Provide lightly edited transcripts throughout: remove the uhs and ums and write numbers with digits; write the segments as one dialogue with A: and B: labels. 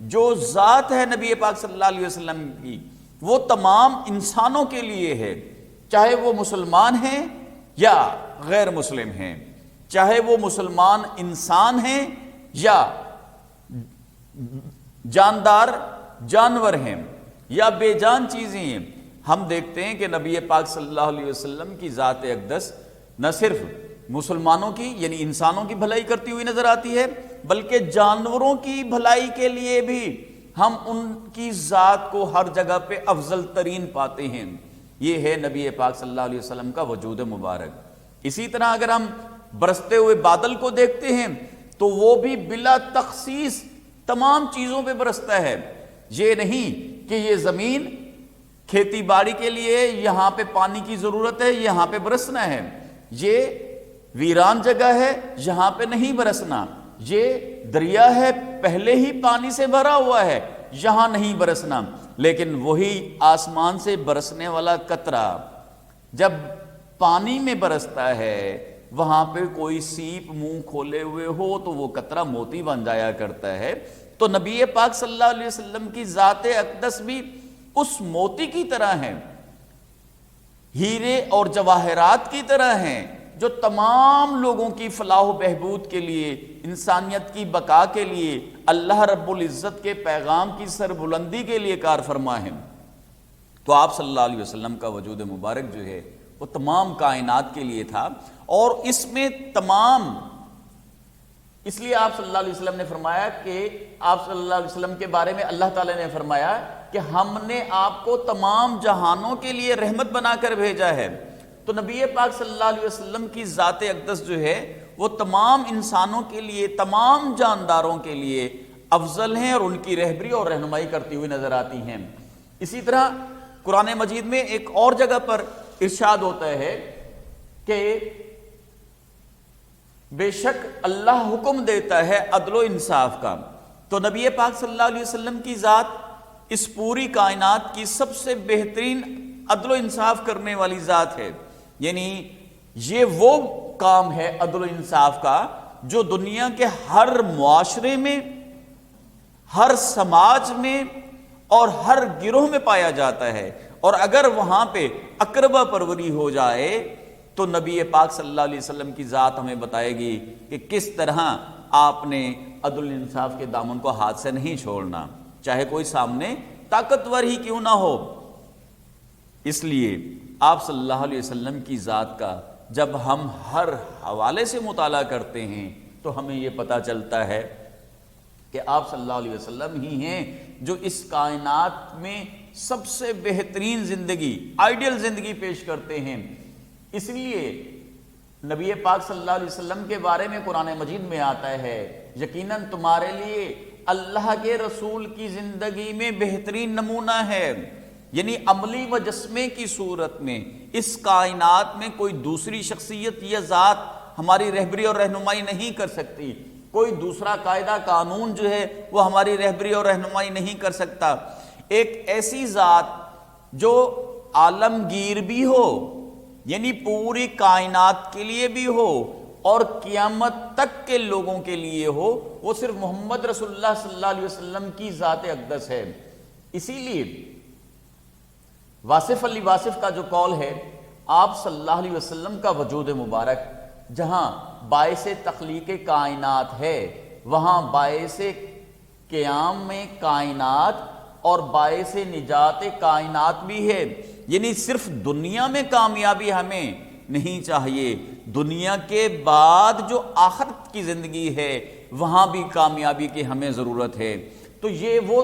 A: جو ذات ہے نبی پاک صلی اللہ علیہ وسلم کی وہ تمام انسانوں کے لیے ہے، چاہے وہ مسلمان ہیں یا غیر مسلم ہیں، چاہے وہ مسلمان انسان ہیں یا جاندار جانور ہیں یا بے جان چیزیں ہیں۔ ہم دیکھتے ہیں کہ نبی پاک صلی اللہ علیہ وسلم کی ذات اقدس نہ صرف مسلمانوں کی یعنی انسانوں کی بھلائی کرتی ہوئی نظر آتی ہے، بلکہ جانوروں کی بھلائی کے لیے بھی ہم ان کی ذات کو ہر جگہ پہ افضل ترین پاتے ہیں۔ یہ ہے نبی پاک صلی اللہ علیہ وسلم کا وجود مبارک۔ اسی طرح اگر ہم برستے ہوئے بادل کو دیکھتے ہیں تو وہ بھی بلا تخصیص تمام چیزوں پہ برستا ہے۔ یہ نہیں کہ یہ زمین کھیتی باڑی کے لیے یہاں پہ پانی کی ضرورت ہے، یہاں پہ برسنا ہے، یہ ویران جگہ ہے یہاں پہ نہیں برسنا، یہ دریا ہے پہلے ہی پانی سے بھرا ہوا ہے یہاں نہیں برسنا۔ لیکن وہی آسمان سے برسنے والا قطرہ جب پانی میں برستا ہے وہاں پہ کوئی سیپ منہ کھولے ہوئے ہو تو وہ قطرہ موتی بن جایا کرتا ہے۔ تو نبی پاک صلی اللہ علیہ وسلم کی ذات اقدس بھی اس موتی کی طرح ہیں، ہیرے اور جواہرات کی طرح ہیں، جو تمام لوگوں کی فلاح و بہبود کے لیے، انسانیت کی بقا کے لیے، اللہ رب العزت کے پیغام کی سربلندی کے لیے کار فرما ہیں۔ تو آپ صلی اللہ علیہ وسلم کا وجود مبارک جو ہے وہ تمام کائنات کے لیے تھا، اور اس میں تمام، اس لیے آپ صلی اللہ علیہ وسلم نے فرمایا کہ آپ صلی اللہ علیہ وسلم کے بارے میں اللہ تعالی نے فرمایا کہ ہم نے آپ کو تمام جہانوں کے لیے رحمت بنا کر بھیجا ہے۔ تو نبی پاک صلی اللہ علیہ وسلم کی ذات اقدس جو ہے وہ تمام انسانوں کے لیے، تمام جانداروں کے لیے افضل ہیں اور ان کی رہبری اور رہنمائی کرتی ہوئی نظر آتی ہیں۔ اسی طرح قرآن مجید میں ایک اور جگہ پر ارشاد ہوتا ہے کہ بے شک اللہ حکم دیتا ہے عدل و انصاف کا۔ تو نبی پاک صلی اللہ علیہ وسلم کی ذات اس پوری کائنات کی سب سے بہترین عدل و انصاف کرنے والی ذات ہے، یعنی یہ وہ کام ہے عدل و انصاف کا جو دنیا کے ہر معاشرے میں، ہر سماج میں اور ہر گروہ میں پایا جاتا ہے، اور اگر وہاں پہ اقربا پروری ہو جائے تو نبی پاک صلی اللہ علیہ وسلم کی ذات ہمیں بتائے گی کہ کس طرح آپ نے عدل انصاف کے دامن کو ہاتھ سے نہیں چھوڑنا، چاہے کوئی سامنے طاقتور ہی کیوں نہ ہو۔ اس لیے آپ صلی اللہ علیہ وسلم کی ذات کا جب ہم ہر حوالے سے مطالعہ کرتے ہیں تو ہمیں یہ پتہ چلتا ہے کہ آپ صلی اللہ علیہ وسلم ہی ہیں جو اس کائنات میں سب سے بہترین زندگی، آئیڈیل زندگی پیش کرتے ہیں۔ اس لیے نبی پاک صلی اللہ علیہ وسلم کے بارے میں قرآن مجید میں آتا ہے یقیناً تمہارے لیے اللہ کے رسول کی زندگی میں بہترین نمونہ ہے، یعنی عملی و جسمے کی صورت میں اس کائنات میں کوئی دوسری شخصیت یا ذات ہماری رہبری اور رہنمائی نہیں کر سکتی، کوئی دوسرا قاعدہ قانون جو ہے وہ ہماری رہبری اور رہنمائی نہیں کر سکتا۔ ایک ایسی ذات جو عالمگیر بھی ہو، یعنی پوری کائنات کے لیے بھی ہو اور قیامت تک کے لوگوں کے لیے ہو، وہ صرف محمد رسول اللہ صلی اللہ علیہ وسلم کی ذات اقدس ہے۔ اسی لیے واصف علی واصف کا جو قول ہے، آپ صلی اللہ علیہ وسلم کا وجود مبارک جہاں باعث تخلیق کائنات ہے وہاں باعث قیام میں کائنات اور باعث نجات کائنات بھی ہے، یعنی صرف دنیا میں کامیابی ہمیں نہیں چاہیے، دنیا کے بعد جو آخرت کی زندگی ہے وہاں بھی کامیابی کی ہمیں ضرورت ہے۔ تو یہ وہ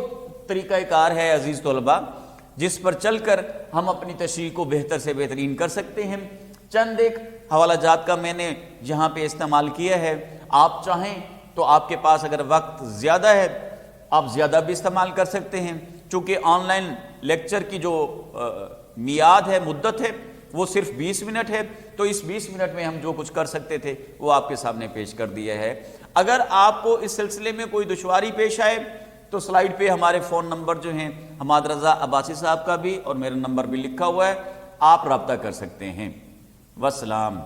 A: طریقہ کار ہے عزیز طلباء جس پر چل کر ہم اپنی تشریح کو بہتر سے بہترین کر سکتے ہیں۔ چند ایک حوالہ جات کا میں نے یہاں پہ استعمال کیا ہے، آپ چاہیں تو آپ کے پاس اگر وقت زیادہ ہے آپ زیادہ بھی استعمال کر سکتے ہیں، چونکہ آن لائن لیکچر کی جو میعاد ہے، مدت ہے، وہ صرف 20 منٹ ہے، تو اس 20 منٹ میں ہم جو کچھ کر سکتے تھے وہ آپ کے سامنے پیش کر دیا ہے۔ اگر آپ کو اس سلسلے میں کوئی دشواری پیش آئے تو سلائیڈ پہ ہمارے فون نمبر جو ہیں حماد رضا عباسی صاحب کا بھی اور میرا نمبر بھی لکھا ہوا ہے، آپ رابطہ کر سکتے ہیں۔ والسلام۔